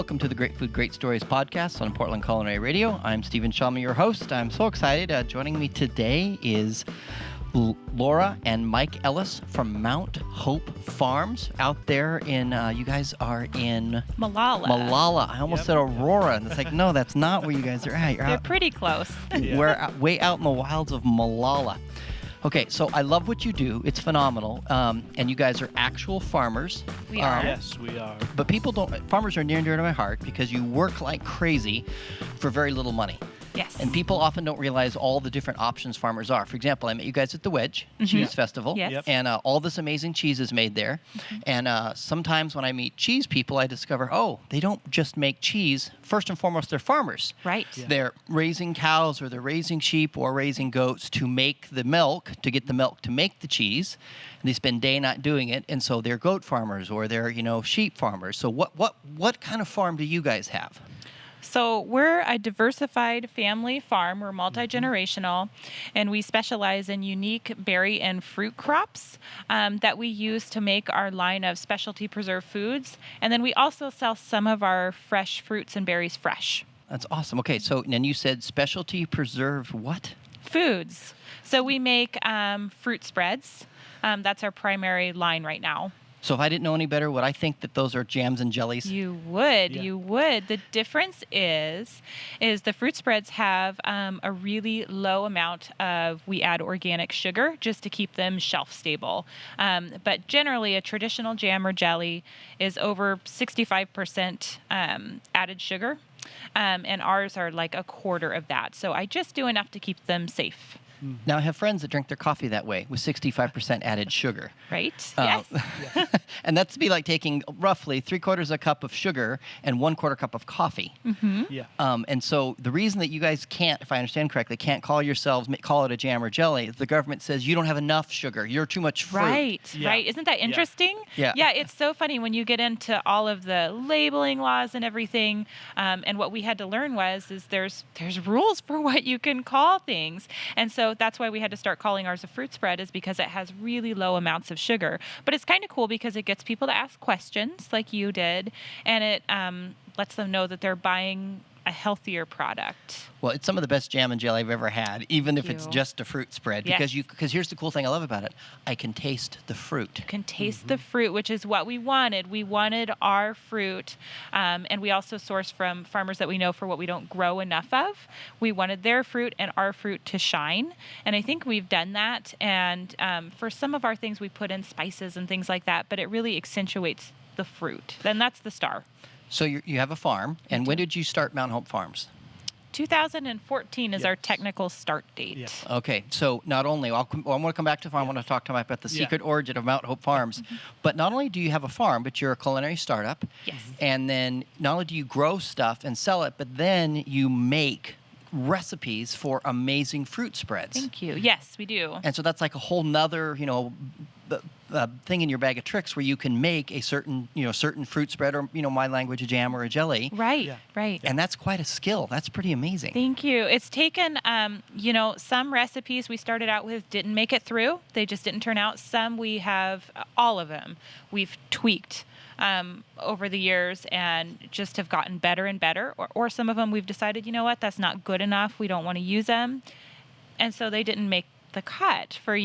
Welcome to the Great Food, Great Stories podcast on Portland Culinary Radio. I'm Stephen Shalma, your host. I'm so excited. Joining me today is Laura and Mike Ellis from Mount Hope Farms out there in, you guys are in... Malala. I almost said Aurora, and it's like, no, that's not where you guys are at. They're pretty close. We're way out in the wilds of Malala. Okay, so I love what you do. It's phenomenal. And you guys are actual farmers. We are. Yes, we are. But farmers are near and dear to my heart because you work like crazy for very little money. Yes. And people often don't realize all the different options farmers are. For example, I met you guys at the Wedge Cheese Festival. Yes. Yep. And all this amazing cheese is made there. And sometimes when I meet cheese people, I discover, they don't just make cheese. First and foremost, they're farmers. Right. Yeah. They're raising cows or they're raising sheep or raising goats to make the milk, to get the milk to make the cheese. And they spend day not doing it. And so they're goat farmers or they're, sheep farmers. So what kind of farm do you guys have? So we're a diversified family farm. We're multi-generational, and we specialize in unique berry and fruit crops that we use to make our line of specialty preserved foods. And then we also sell some of our fresh fruits and berries fresh. That's awesome. Okay, so then you said specialty preserved what? Foods. So we make fruit spreads. That's our primary line right now. So if I didn't know any better, would I think that those are jams and jellies? You would. Yeah. You would. The difference is the fruit spreads have a really low amount of, we add organic sugar just to keep them shelf stable. But generally, a traditional jam or jelly is over 65% added sugar, and ours are like a quarter of that. So I just do enough to keep them safe. Now, I have friends that drink their coffee that way with 65% added sugar. Right? Yes. And that's to be like taking roughly 3/4 a cup of sugar and 1/4 cup of coffee. Mm-hmm. Yeah. And so the reason that you guys can't, if I understand correctly, can't call it a jam or jelly, is the government says you don't have enough sugar. You're too much fruit. Right, Yeah. right. Isn't that interesting? Yeah. Yeah, it's so funny when you get into all of the labeling laws and everything. And what we had to learn is there's rules for what you can call things. And so that's why we had to start calling ours a fruit spread, is because it has really low amounts of sugar. But it's kind of cool because it gets people to ask questions like you did, and it lets them know that they're buying a healthier product. Well, it's some of the best jam and jelly I've ever had, even if it's you. just a fruit spread. Yes. Because here's the cool thing I love about it. I can taste the fruit. You can taste the fruit, which is what we wanted. We wanted our fruit, and we also source from farmers that we know for what we don't grow enough of. We wanted their fruit and our fruit to shine, and I think we've done that. And for some of our things, we put in spices and things like that, but it really accentuates the fruit. Then that's the star. So you have a farm, and when did you start Mount Hope Farms? 2014 is our technical start date. Yes. Okay, so not only, I want to come back to the farm, I want to talk to Mike about the secret origin of Mount Hope Farms, but not only do you have a farm, but you're a culinary startup. Yes. And then not only do you grow stuff and sell it, but then you make recipes for amazing fruit spreads. Thank you. Yes, we do. And so that's like a whole nother, thing in your bag of tricks where you can make a certain fruit spread or, my language, a jam or a jelly. Right, Yeah. right. And that's quite a skill. That's pretty amazing. Thank you. It's taken, some recipes we started out with didn't make it through. They just didn't turn out. Some we have, all of them, we've tweaked over the years and just have gotten better and better. Or some of them we've decided, that's not good enough. We don't want to use them. And so they didn't make the cut for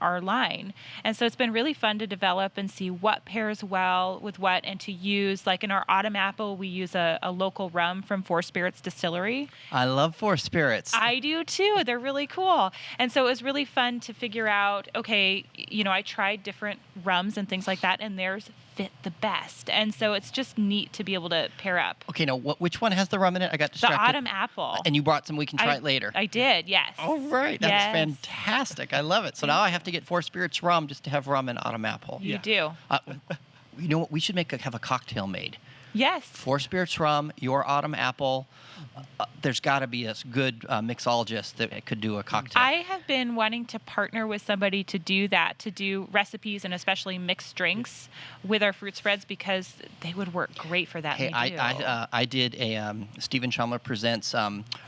our line. And so it's been really fun to develop and see what pairs well with what, and to use, like in our autumn apple, we use a local rum from Four Spirits Distillery. I love Four Spirits. I do too. They're really cool. And so it was really fun to figure out, okay, I tried different rums and things like that, and theirs fit the best. And so it's just neat to be able to pair up. Okay, now which one has the rum in it? I got distracted. The autumn apple. And you brought some. We can try it later. I did, yes. All right, that's Yes. fantastic. I love it. So now I have to get Four Spirits rum just to have rum and autumn apple. You Yeah. do. You know what? We should have a cocktail made. Yes. Four Spirits rum, your autumn apple. There's got to be a good mixologist that could do a cocktail. I have been wanting to partner with somebody to do that, to do recipes and especially mixed drinks with our fruit spreads, because they would work great for that. Hey, and they do. I did a Stephen Shalma presents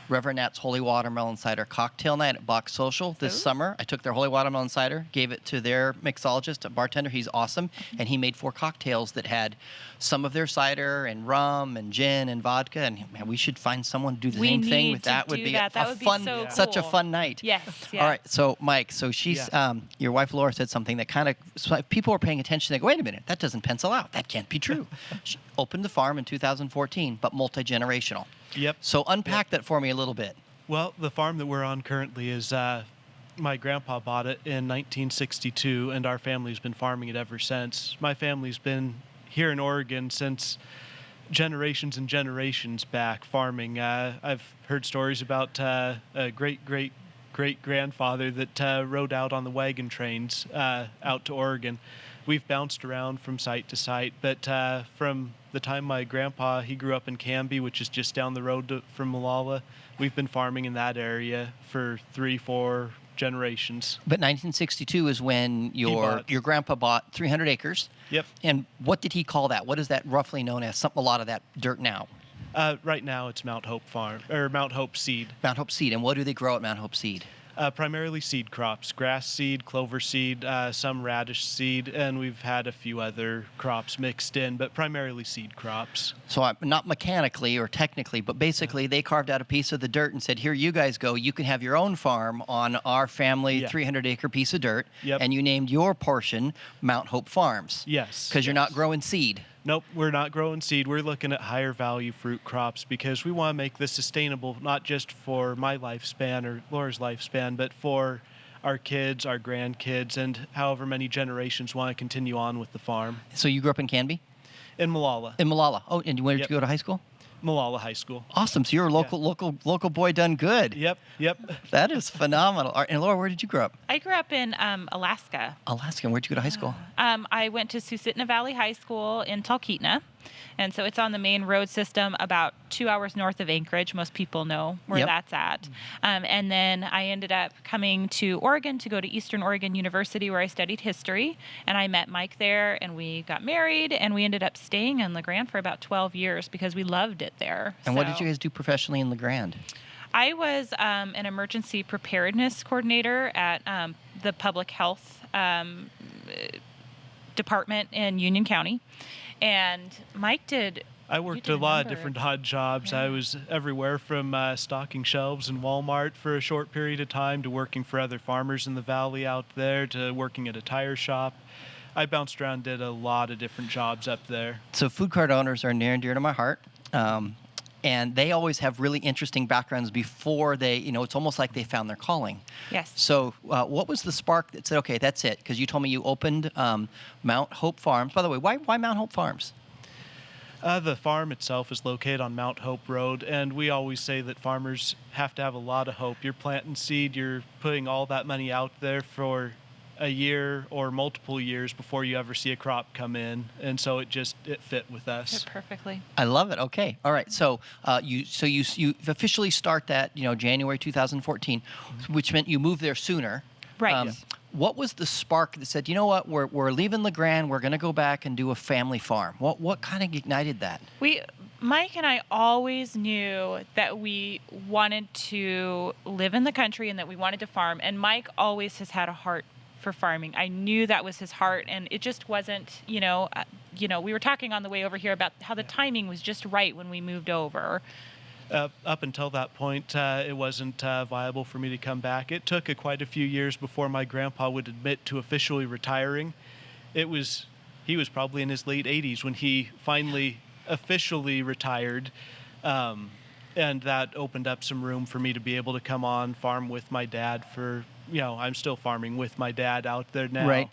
Reverend Nat's Holy Watermelon Cider Cocktail Night at Box Social this summer. I took their Holy Watermelon Cider, gave it to their mixologist, a bartender. He's awesome, and he made 4 cocktails that had some of their cider, cider and rum and gin and vodka, and man, we should find someone to do the We same thing need with to that. do Would be that. That a would be fun, so such a cool. fun night. Yes. Yeah. All right, so Mike, so she's your wife Laura said something that kind of, so if people are paying attention. They go, wait a minute, that doesn't pencil out. That can't be true. She opened the farm in 2014, but multi-generational. Yep. So unpack that for me a little bit. Well, the farm that we're on currently is my grandpa bought it in 1962, and our family's been farming it ever since. My family's been here in Oregon since generations and generations back farming. I've heard stories about a great-great-great-grandfather that rode out on the wagon trains out to Oregon. We've bounced around from site to site, but from the time my grandpa, he grew up in Canby, which is just down the road from Molalla, we've been farming in that area for 3-4 generations. But 1962 is when your grandpa bought 300 acres. Yep. And what did he call that? What is that roughly known as? A lot of that dirt now. Right now, it's Mount Hope Farm or Mount Hope Seed. Mount Hope Seed. And what do they grow at Mount Hope Seed? Primarily seed crops: grass seed, clover seed, some radish seed, and we've had a few other crops mixed in, but primarily seed crops. So not mechanically or technically, but basically they carved out a piece of the dirt and said, here, you guys go. You can have your own farm on our family 300-acre piece of dirt. Yep. And you named your portion Mount Hope Farms. Yes. Because you're not growing seed. Nope, we're not growing seed. We're looking at higher value fruit crops because we want to make this sustainable, not just for my lifespan or Laura's lifespan, but for our kids, our grandkids, and however many generations want to continue on with the farm. So you grew up in Canby? In Molalla. In Molalla. Oh, and where did you go to high school? Molalla High School. Awesome. So you're a local boy done good. Yep. That is phenomenal. All right, and Laura, where did you grow up? I grew up in Alaska. Alaska. And where'd you go to high school? I went to Susitna Valley High School in Talkeetna. And so it's on the main road system about 2 hours north of Anchorage. Most people know where that's at. And then I ended up coming to Oregon to go to Eastern Oregon University, where I studied history. And I met Mike there, and we got married, and we ended up staying in LeGrand for about 12 years because we loved it there. And what did you guys do professionally in LeGrand? I was an emergency preparedness coordinator at the public health department in Union County. And Mike did. I worked a lot of different odd jobs. I was everywhere from stocking shelves in Walmart for a short period of time to working for other farmers in the valley out there to working at a tire shop. I bounced around, did a lot of different jobs up there. So food cart owners are near and dear to my heart. And they always have really interesting backgrounds before they, it's almost like they found their calling. Yes. So what was the spark that said, okay, that's it? Because you told me you opened Mount Hope Farms. By the way, why Mount Hope Farms? The farm itself is located on Mount Hope Road, and we always say that farmers have to have a lot of hope. You're planting seed, you're putting all that money out there for a year or multiple years before you ever see a crop come in, and so it fit with us. Fit perfectly. I love it. Okay, all right. So you officially start that January 2014, which meant you moved there sooner. Right. What was the spark that said, you know what, we're leaving LeGrand, we're going to go back and do a family farm? What kind of ignited that? Mike and I always knew that we wanted to live in the country and that we wanted to farm. And Mike always has had a heart for farming. I knew that was his heart, and it just wasn't, we were talking on the way over here about how the timing was just right when we moved over. Up until that point, it wasn't viable for me to come back. It took quite a few years before my grandpa would admit to officially retiring. He was probably in his late 80s when he finally officially retired, and that opened up some room for me to be able to come on farm with my dad for, I'm still farming with my dad out there now. Right.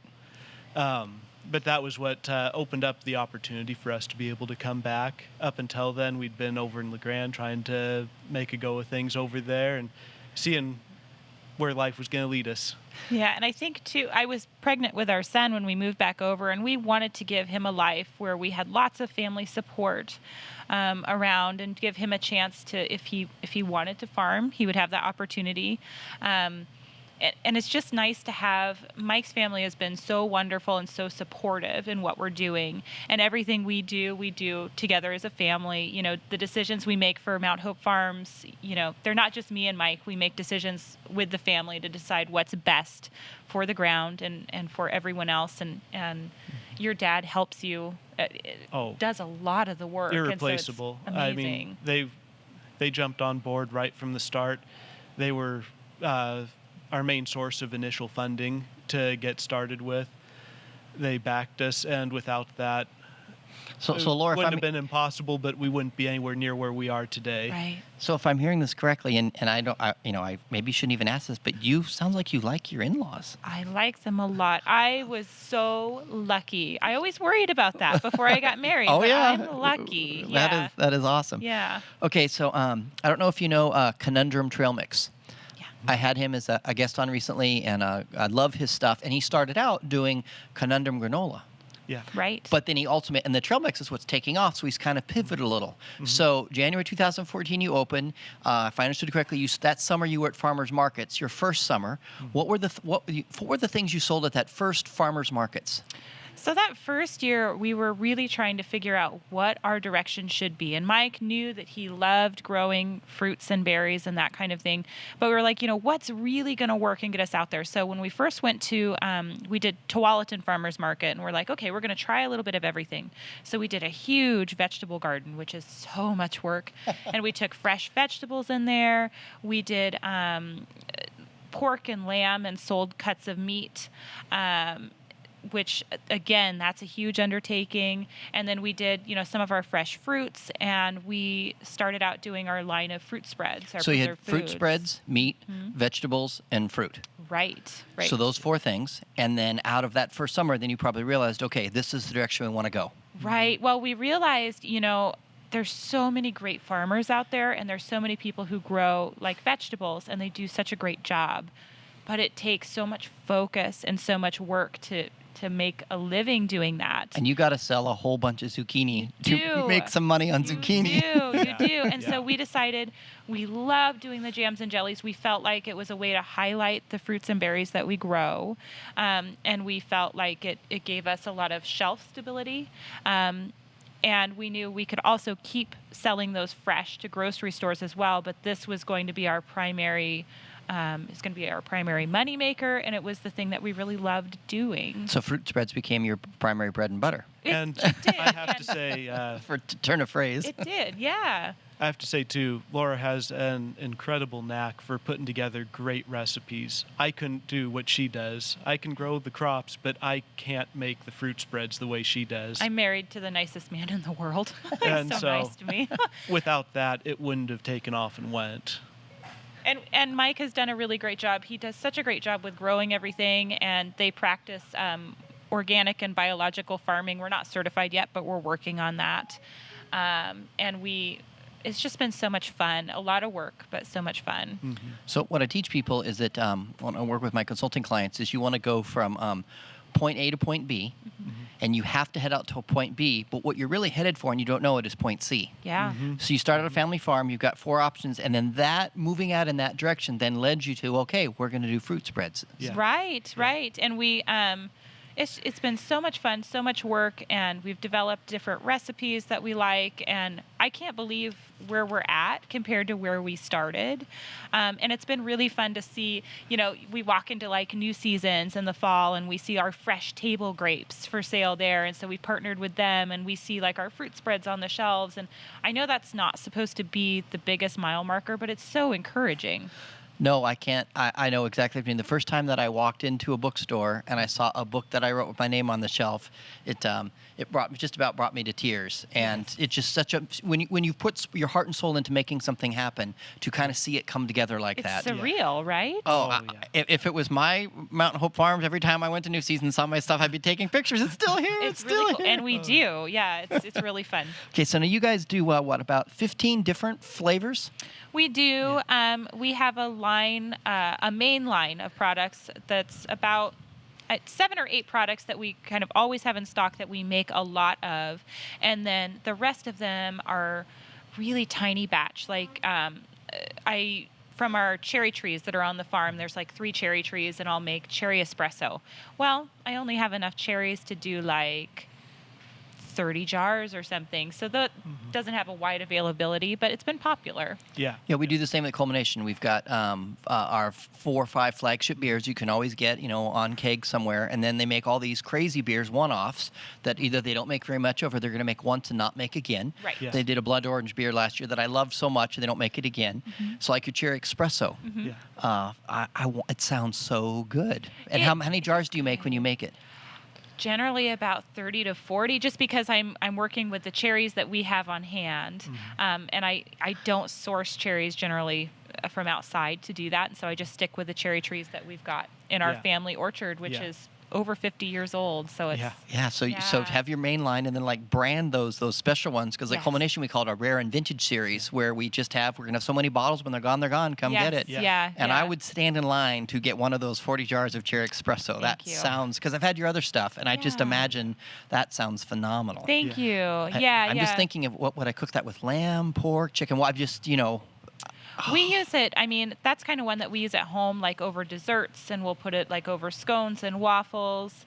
But that was what opened up the opportunity for us to be able to come back. Up until then, we'd been over in LeGrand trying to make a go of things over there and seeing where life was going to lead us. Yeah, and I think, too, I was pregnant with our son when we moved back over, and we wanted to give him a life where we had lots of family support around and give him a chance to, if he wanted to farm, he would have that opportunity. And it's just nice to have, Mike's family has been so wonderful and so supportive in what we're doing. And everything we do together as a family. The decisions we make for Mount Hope Farms, they're not just me and Mike. We make decisions with the family to decide what's best for the ground and for everyone else. And your dad helps you, does a lot of the work. Irreplaceable. And so it's amazing. I mean, they jumped on board right from the start. They were our main source of initial funding to get started with. They backed us, and without that, So Laura, it wouldn't have been impossible, but we wouldn't be anywhere near where we are today. Right. So if I'm hearing this correctly, and I maybe shouldn't even ask this, but sounds like you like your in-laws. I like them a lot. I was so lucky. I always worried about that before I got married. Oh, but yeah. I'm lucky. Yeah. That is awesome. Yeah. Okay, so I don't know if you know Conundrum Trail Mix. Yeah. I had him as a guest on recently, and I love his stuff. And he started out doing Conundrum granola. Yeah. Right. But then and the trail mix is what's taking off, so he's kind of pivoted a little. Mm-hmm. So January 2014, you opened. If I understood correctly, that summer you were at farmers markets. Your first summer, what were the things you sold at that first farmers markets? So that first year, we were really trying to figure out what our direction should be. And Mike knew that he loved growing fruits and berries and that kind of thing. But we were like, what's really going to work and get us out there? So when we first went to, we did Tualatin Farmers Market, and we're like, okay, we're going to try a little bit of everything. So we did a huge vegetable garden, which is so much work. And we took fresh vegetables in there. We did pork and lamb and sold cuts of meat. Which, again, that's a huge undertaking. And then we did, some of our fresh fruits, and we started out doing our line of fruit spreads. So you had fruit spreads, meat, vegetables, and fruit. Right. So those 4 things. And then out of that first summer, then you probably realized, okay, this is the direction we want to go. Right. Well, we realized, there's so many great farmers out there, and there's so many people who grow like vegetables, and they do such a great job. But it takes so much focus and so much work to make a living doing that. And you got to sell a whole bunch of zucchini to make some money on zucchini. You do. And so we decided we love doing the jams and jellies. We felt like it was a way to highlight the fruits and berries that we grow. And we felt like it gave us a lot of shelf stability. And we knew we could also keep selling those fresh to grocery stores as well. But this was going to be our primary moneymaker, and it was the thing that we really loved doing. So fruit spreads became your primary bread and butter. It did. I have to say, to turn a phrase. It did, yeah. I have to say, too, Laura has an incredible knack for putting together great recipes. I couldn't do what she does. I can grow the crops, but I can't make the fruit spreads the way she does. I'm married to the nicest man in the world. And He's so nice to me. Without that, it wouldn't have taken off and went. And Mike has done a really great job. He does such a great job with growing everything, and they practice organic and biological farming. We're not certified yet, but we're working on that. It's just been so much fun. A lot of work, but so much fun. Mm-hmm. So what I teach people is that when I work with my consulting clients is you want to go from point A to point B, and you have to head out to point B, but what you're really headed for, and you don't know it, is point C. Yeah. So you start at a family farm, you've got 4 options, and then that moving out in that direction then led you to, okay, we're going to do fruit spreads. Yeah. Right. And we, it's been so much fun, so much work, and we've developed different recipes that we like, and I can't believe where we're at compared to where we started. And it's been really fun to see, we walk into like new seasons in the fall, and we see our fresh table grapes for sale there. And so we partnered with them, and we see like our fruit spreads on the shelves. And I know that's not supposed to be the biggest mile marker, but it's so encouraging. No, I can't. I know exactly. The first time that I walked into a bookstore and I saw a book that I wrote with my name on the shelf, it brought me to tears. And it's just such a when you put your heart and soul into making something happen, to kind of see it come together like that. It's surreal, right? If it was my Mountain Hope Farms, every time I went to New Season and saw my stuff, I'd be taking pictures. It's still here. It's still really cool. here. And we do. Yeah, it's really fun. Okay, so now you guys do about 15 different flavors? We do. We have a main line of products that's about 7 or 8 products that we kind of always have in stock that we make a lot of. And then the rest of them are really tiny batch. Like from our cherry trees that are on the farm, there's like 3 cherry trees, and I'll make cherry espresso. Well, I only have enough cherries to do like 30 jars or something. So that doesn't have a wide availability, but it's been popular. Yeah. Yeah, we do the same at Culmination. We've got our 4 or 5 flagship beers you can always get, on keg somewhere. And then they make all these crazy beers, one-offs, that either they don't make very much of or they're going to make once and not make again. Right. Yes. They did a blood orange beer last year that I loved so much and they don't make it again. So like your cherry espresso. Yeah. It sounds so good. And how many jars do you make when you make it? Generally about 30 to 40, just because I'm working with the cherries that we have on hand. And I don't source cherries generally from outside to do that. And so I just stick with the cherry trees that we've got in our family orchard, which is over 50 years old. So it's so have your main line and then like brand those special ones, because at Culmination we call it a rare and vintage series, where we're gonna have so many bottles. When they're gone, come get it. And I would stand in line to get one of those 40 jars of cherry espresso. Thank you. Sounds, because I've had your other stuff and I just imagine that sounds phenomenal. Thank you. I'm just thinking of what would I cook that with: lamb, pork, chicken. Well, I've just we use it. I mean, that's kind of one that we use at home, like over desserts, and we'll put it like over scones and waffles.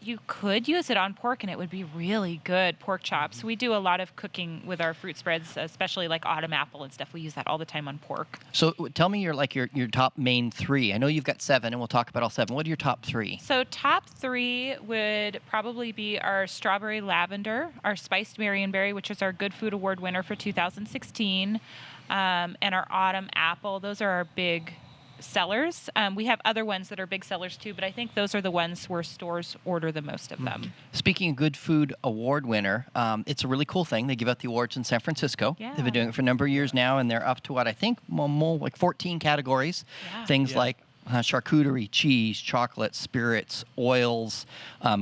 You could use it on pork, and it would be really good. Pork chops. We do a lot of cooking with our fruit spreads, especially like autumn apple and stuff. We use that all the time on pork. So tell me your top main 3. I know you've got 7, and we'll talk about all 7. What are your top 3? So top 3 would probably be our strawberry lavender, our spiced marionberry, which is our Good Food Award winner for 2016. And our autumn apple. Those are our big sellers. We have other ones that are big sellers too, but I think those are the ones where stores order the most of them. Speaking of Good Food Award winner, it's a really cool thing. They give out the awards in San Francisco. Yeah. They've been doing it for a number of years now, and they're up to what I think more like 14 categories. Yeah. Things like charcuterie, cheese, chocolate, spirits, oils,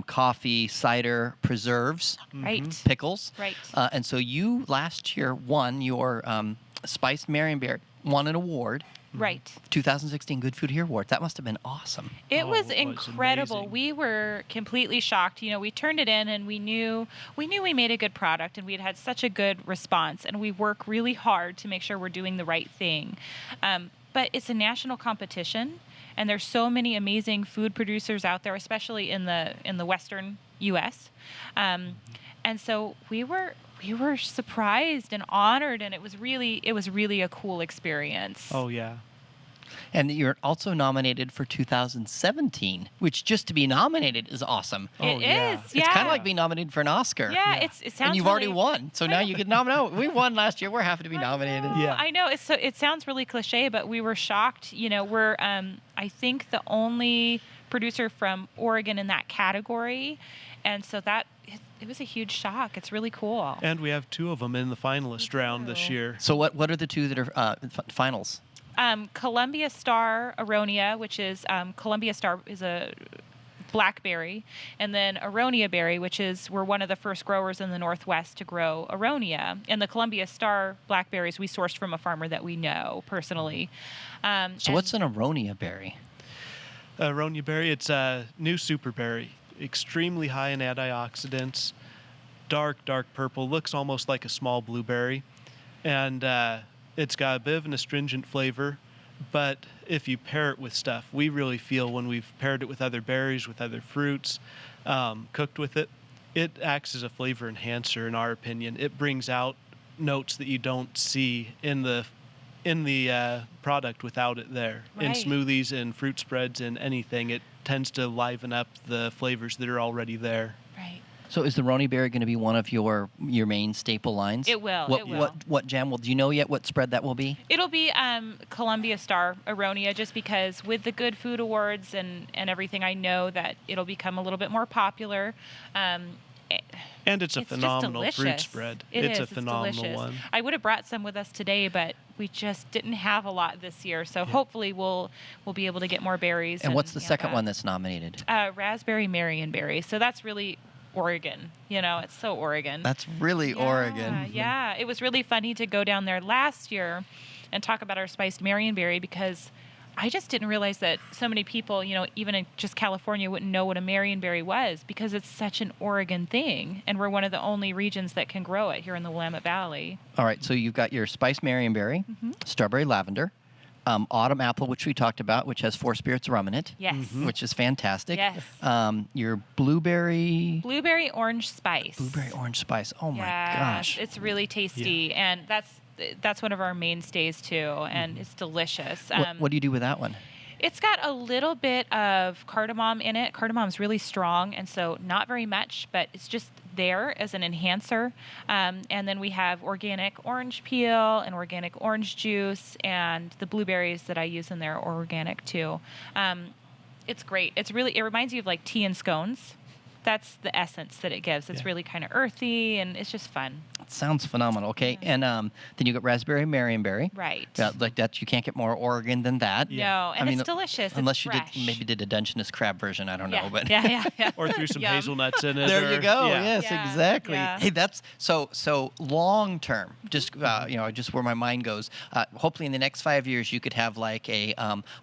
coffee, cider, preserves, Right. pickles. Right. And so you last year won your Spiced Marionberry, won an award. Right. 2016 Good Food Here Award. That must have been awesome. It was was incredible. amazing. We were completely shocked. We turned it in and we knew we made a good product, and we had such a good response, and we work really hard to make sure we're doing the right thing. But it's a national competition, and there's so many amazing food producers out there, especially in the Western U.S. And so we were surprised and honored, and it was really a cool experience. Oh, yeah. And you're also nominated for 2017, which just to be nominated is awesome. It is, yeah. It's kind of like being nominated for an Oscar. Yeah, it sounds. And you've already won, so now you get nominated. We won last year. We're happy to be nominated. I know. It sounds really cliche, but we were shocked. We're I think the only producer from Oregon in that category, and so it was a huge shock. It's really cool. And we have 2 of them in the finalist round this year. So what are the 2 that are finals? Columbia Star Aronia, which is Columbia Star is a blackberry, and then Aronia berry, which is we're one of the first growers in the Northwest to grow Aronia. And the Columbia Star blackberries we sourced from a farmer that we know personally. So what's an Aronia berry? Aronia berry, it's a new super berry. Extremely high in antioxidants, dark purple, looks almost like a small blueberry, and it's got a bit of an astringent flavor. But if you pair it with stuff, we really feel when we've paired it with other berries, with other fruits, cooked with it, it acts as a flavor enhancer in our opinion. It brings out notes that you don't see in the product without it there. Right. In smoothies and fruit spreads and anything, it tends to liven up the flavors that are already there. Right. So is the Roni berry going to be one of your main staple lines? It will. What jam do you know yet what spread that will be? It'll be Columbia Star Aronia, just because with the Good Food Awards and everything, I know that it'll become a little bit more popular. And it's a phenomenal just fruit delicious. spread. It's a phenomenal delicious. one. I would have brought some with us today, but we just didn't have a lot this year. So hopefully we'll be able to get more berries. And what's the second one that's nominated? Raspberry Marionberry. So that's really Oregon. It's so Oregon. That's really Oregon. Yeah. It was really funny to go down there last year and talk about our spiced Marionberry, because I just didn't realize that so many people, even in just California, wouldn't know what a Marionberry was, because it's such an Oregon thing, and we're one of the only regions that can grow it here in the Willamette Valley. All right, so you've got your spiced Marionberry, strawberry lavender, autumn apple, which we talked about, which has 4 spirits of rum in it. Yes. Which is fantastic. Yes. Your blueberry Orange spice. Blueberry orange spice. Oh my Yes, gosh. it's really tasty, and that's one of our mainstays too, and it's delicious. What do you do with that one? It's got a little bit of cardamom in it. Cardamom's really strong, and so not very much, but it's just there as an enhancer. And then we have organic orange peel and organic orange juice, and the blueberries that I use in there are organic too. It's great. It reminds you of like tea and scones. That's the essence that it gives. It's really kind of earthy, and it's just fun. It sounds phenomenal. Okay, and then you got raspberry Marionberry. Right. Like that, you can't get more Oregon than that. No, and it's delicious. Unless it's you fresh. maybe did a Dungeness crab version. I don't know, but yeah. Or threw some Yum. hazelnuts in it. there you go. Yeah. Yes, Yeah, exactly. yeah. Hey, that's so long term. Just just where my mind goes. Hopefully, in the next 5 years, you could have like a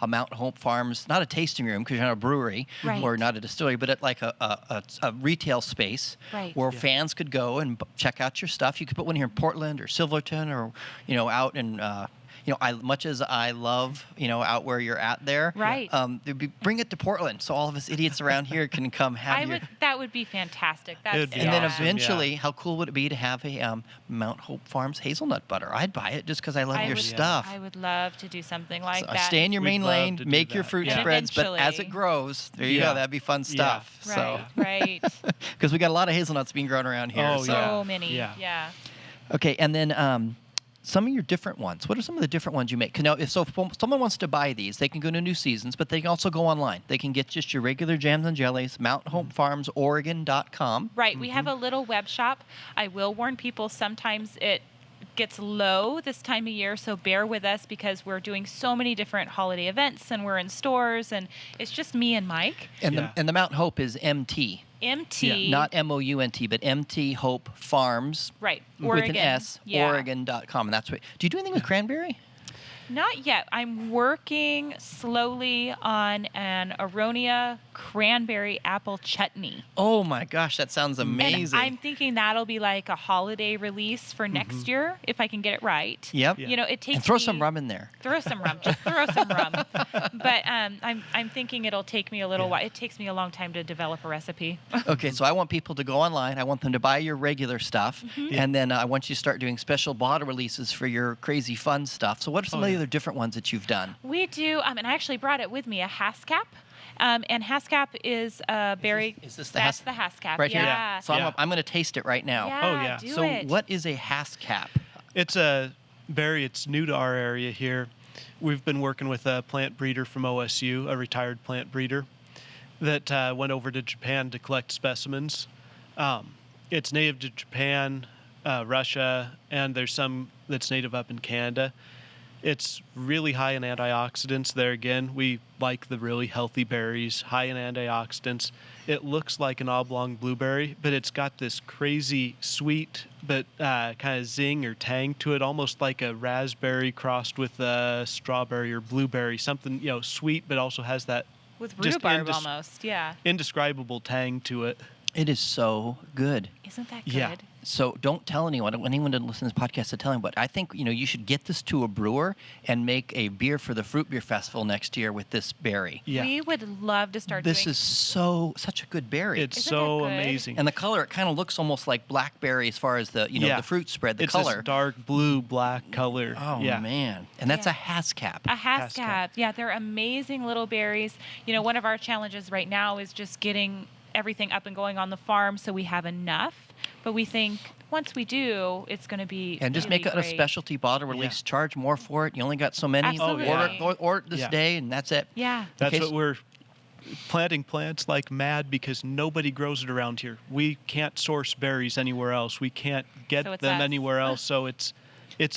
Mount Hope Farms, not a tasting room because you're not a brewery Right. or not a distillery, but at like a retail space Right. where fans could go and check out your stuff. You could put one here in Portland or Silverton or out in. Much as I love, out where you're at there, Right. Bring it to Portland so all of us idiots around here can come have That would be fantastic. It would be and then awesome, eventually, how cool would it be to have a Mount Hope Farms hazelnut butter? I'd buy it just because I love your stuff. I would love to do something like So that. stay in your We'd main love lane, to do make your that. fruit Yeah. spreads, but as Eventually. it grows, there you Yeah. go. That'd be fun stuff. Right. Because we got a lot of hazelnuts being grown around here. Oh, so. yeah. So many. Yeah. Yeah. Okay, and then some of your different ones. What are some of the different ones you make? Now, if someone wants to buy these, they can go to New Seasons, but they can also go online. They can get just your regular jams and jellies, MountHopeFarmsOregon.com. Right. We have a little web shop. I will warn people sometimes it gets low this time of year, so bear with us because we're doing so many different holiday events and we're in stores and it's just me and Mike. And Yeah. the Mount Hope is MT. MT. Not MOUNT, but MT Hope Farms. Right. With Oregon. an S, Yeah. Oregon.com. And that's what. Do you do anything with cranberry? Not yet. I'm working slowly on an Aronia cranberry apple chutney. Oh my gosh, that sounds amazing. And I'm thinking that'll be like a holiday release for next year if I can get it right. Yep. Yeah. It takes And throw me- some rum in there. Throw some rum. Just throw some rum. But I'm thinking it'll take me a little while. It takes me a long time to develop a recipe. Okay, so I want people to go online. I want them to buy your regular stuff, and then I want you to start doing special bottle releases for your crazy fun stuff. So what are some of the other different ones that you've done? We do, and I actually brought it with me, a Haskap. And Haskap is a berry. Is this the That's Has- the Haskap. Right here? Yeah. So Yeah. I'm going to taste it right now. Yeah, Oh, yeah. do So it. what is a Haskap? It's a berry. It's new to our area here. We've been working with a plant breeder from OSU, a retired plant breeder, that went over to Japan to collect specimens. It's native to Japan, Russia, and there's some that's native up in Canada. It's really high in antioxidants. There again, we like the really healthy berries, high in antioxidants. It looks like an oblong blueberry, but it's got this crazy sweet but kind of zing or tang to it, almost like a raspberry crossed with a strawberry or blueberry. Something, sweet, but also has that With just rhubarb almost, yeah. indescribable tang to it. It is so good. Isn't that good? Yeah. So don't tell anyone. I don't want anyone to listen to this podcast to tell him. But I think you should get this to a brewer and make a beer for the Fruit Beer Festival next year with this berry. Yeah. We would love to start This doing. is such a good berry. It's Isn't so that good? amazing. And the color, it kind of looks almost like blackberry as far as the the fruit spread, the it's color. this dark blue black color. Oh yeah. man! And that's Yeah. a Haskap. A Haskap. Haskap. Yeah, they're amazing little berries. One of our challenges right now is just getting everything up and going on the farm so we have enough. But we think once we do, it's going to be And just really make it a great. specialty bottle release. Charge more for it. You only got so many. Absolutely. Order it this Yeah. day, and that's it. Yeah. That's Okay, what we're planting plants like mad because nobody grows it around here. We can't source berries anywhere else. We can't get So it's them us. anywhere else. So it's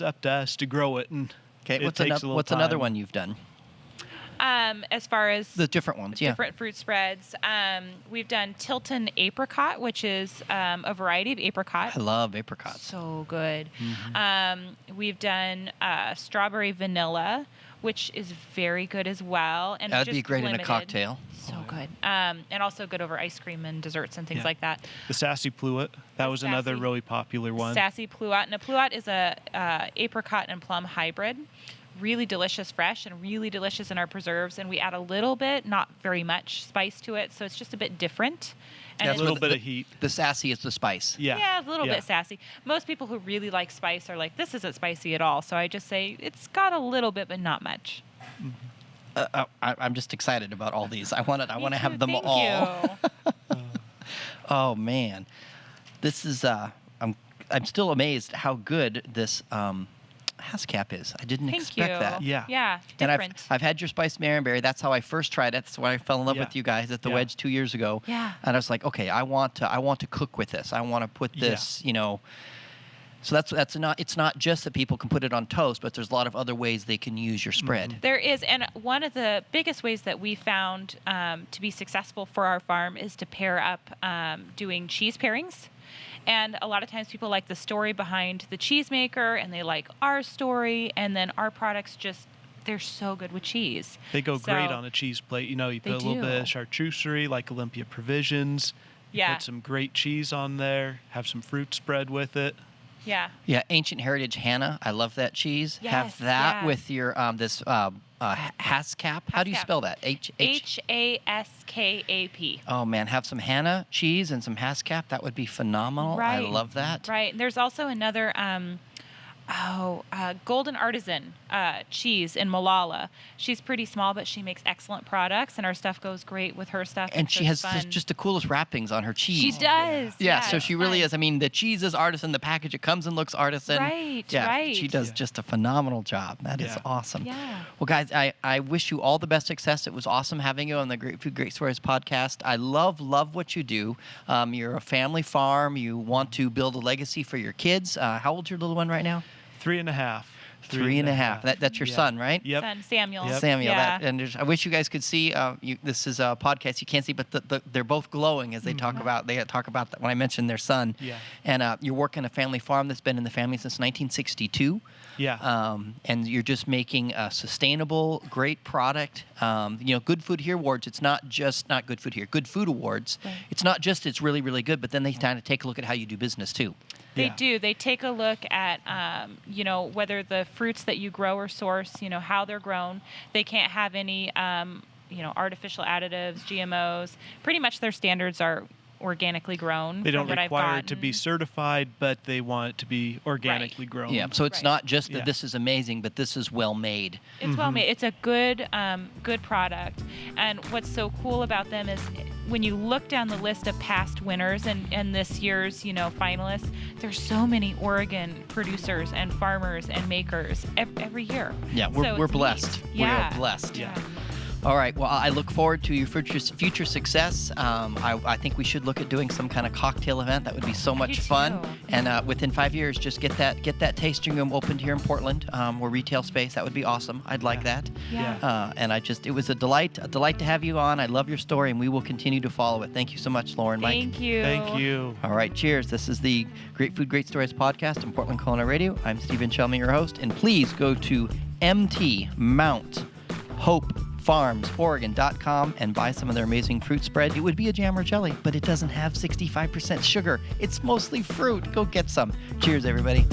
up to us to grow it. And Okay, it what's takes another a little what's another time. one you've done? As far as The different ones, yeah. different fruit spreads, we've done Tilton apricot, which is a variety of apricot. I love apricots. So good. We've done strawberry vanilla, which is very good as well. And That'd be just great in a limited. cocktail. So good. And also good over ice cream and desserts and things Yeah. like that. The sassy pluet, that was another sassy. really popular one. Sassy pluot. And a pluot is a apricot and plum hybrid. really delicious fresh and really delicious in our preserves. And we add a little bit, not very much spice to it. So it's just a bit different. And A it's little bit of heat. The sassy is the spice. Yeah, a little bit sassy. Most people who really like spice are like, this isn't spicy at all. So I just say it's got a little bit, but not much. I'm just excited about all these. I want to have them Thank all. you. Oh man, this is. I'm still amazed how good this Hascap is. I didn't Thank expect you. that. Yeah, And different. I've had your spiced Marionberry. That's how I first tried it. That's why I fell in love Yeah. with you guys at the Yeah. Wedge 2 years ago. Yeah. And I was like, okay, I want to cook with this. I want to put this, So that's not. It's not just that people can put it on toast, but there's a lot of other ways they can use your spread. There is, and one of the biggest ways that we found to be successful for our farm is to pair up doing cheese pairings. And a lot of times people like the story behind the cheesemaker, and they like our story, and then our products they're so good with cheese. They go great So- on a cheese plate. You put They a little bit do. of charcuterie like Olympia Provisions. You Yeah. Put some great cheese on there. Have some fruit spread with it. Yeah. Yeah, Ancient Heritage Hannah. I love that cheese. Have Yes, that yeah. with your this Hascap. How do you Hascap. spell that? Haskap. Oh man, have some Hannah cheese and some Hascap. That would be phenomenal. I love that. Right. There's also another Golden Artisan cheese in Malala. She's pretty small, but she makes excellent products, and our stuff goes great with her stuff. And so she it's has fun. just the coolest wrappings on her cheese. She does. Yeah, so it's she really fun. is. I mean, the cheese is artisan. The package it comes and looks artisan. Right, Yeah, right. she does just a phenomenal job. That is Yeah. awesome. Yeah. Well, guys, I wish you all the best success. It was awesome having you on the Great Food, Great Stories podcast. I love what you do. You're a family farm. You want to build a legacy for your kids. How old's your little one right now? 3.5. 3.5. That's your son, right? Yep. Son, Samuel. Yep. Samuel. Yeah. I wish you guys could see. This is a podcast you can't see, but they're both glowing as they talk about. They talk about that when I mentioned their son. Yeah. And you're working a family farm that's been in the family since 1962. Yeah. And you're just making a sustainable, great product. Good Food Here Awards. It's not Good Food Here. Good Food Awards. Right. It's not just it's really, really good, but then they kind of take a look at how you do business too. They Yeah. do. They take a look at, whether the fruits that you grow or source, how they're grown. They can't have any, artificial additives, GMOs. Pretty much their standards are organically grown. They don't from what I've require it to gotten. be certified, but they want it to be organically grown. Yeah. So it's Right. not just that Yeah. this is amazing, but this is well made. It's well made. It's a good product. And what's so cool about them is when you look down the list of past winners and this year's, finalists, there's so many Oregon producers and farmers and makers every year. Yeah, So we're it's blessed. neat. We Yeah. are blessed. Yeah. All right. Well, I look forward to your future success. I think we should look at doing some kind of cocktail event. That would be so much do fun. too. And within 5 years, just get that tasting room opened here in Portland, or retail space. That would be awesome. I'd like that. Yeah. And it was a delight to have you on. I love your story, and we will continue to follow it. Thank you so much, Lauren. Mike. Thank you. Thank you. All right, cheers. This is the Great Food, Great Stories podcast on Portland Culinary Radio. I'm Stephen Shelmy, your host, and please go to mtmounthopefarmsoregon.com and buy some of their amazing fruit spread. It would be a jam or jelly, but it doesn't have 65% sugar. It's mostly fruit. Go get some. Cheers, everybody.